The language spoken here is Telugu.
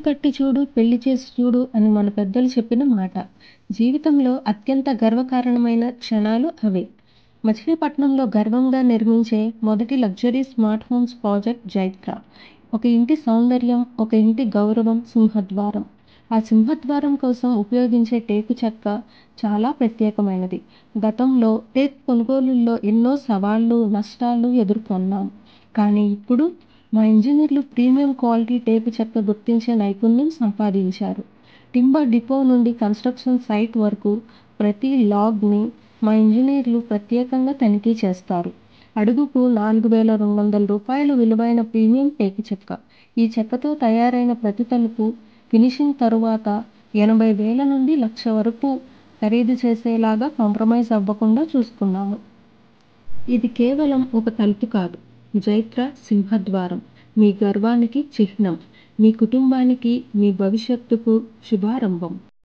కట్టి చూడు, పెళ్లి చేసి చూడు అని మన పెద్దలు చెప్పిన మాట. జీవితంలో అత్యంత గర్వకారణమైన క్షణాలు అవే. మచిలీపట్నంలో గర్వంగా నిర్మించే మొదటి లగ్జరీ స్మార్ట్ హోమ్స్ ప్రాజెక్ట్ జైత్ర. ఒక ఇంటి సౌందర్యం, ఒక ఇంటి గౌరవం సింహద్వారం. ఆ సింహద్వారం కోసం ఉపయోగించే టేకు చెక్క చాలా ప్రత్యేకమైనది. గతంలో టేకు కొనుగోలుల్లో ఎన్నో సవాళ్లు, నష్టాలు ఎదుర్కొన్నాం. కానీ ఇప్పుడు మా ఇంజనీర్లు ప్రీమియం క్వాలిటీ టేకు చెక్క గుర్తించే నైపుణ్యం సంపాదించారు. టింబర్ డిపో నుండి కన్స్ట్రక్షన్ సైట్ వరకు ప్రతి లాగ్ని మా ఇంజనీర్లు ప్రత్యేకంగా తనిఖీ చేస్తారు. అడుగుకు 4,200 రూపాయలు విలువైన ప్రీమియం టేకు చెక్క. ఈ చెక్కతో తయారైన ప్రతి తలుపు ఫినిషింగ్ తరువాత 80,000 నుండి 1,00,000 వరకు ఖరీదు చేసేలాగా కాంప్రమైజ్ అవ్వకుండా చూసుకున్నాము. ఇది కేవలం ఒక తలుపు కాదు, జైత్ర సింహద్వారం. మీ గర్వానికి చిహ్నం, మీ కుటుంబానికి, మీ భవిష్యత్తుకు శుభారంభం.